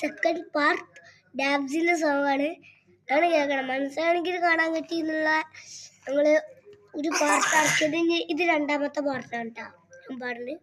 Second part ഡാബ്സിന്റെ song ആണ് കേൾക്കണം. മനസ്സിലാണെങ്കിൽ കാണാൻ പറ്റിയെന്നുള്ള ഞങ്ങള് ഒരു പാർട്ട് ഇറക്കിയത്. ഇത് രണ്ടാമത്തെ പാർട്ടാണ് കേട്ടോ ഞാൻ പാടുന്നത്.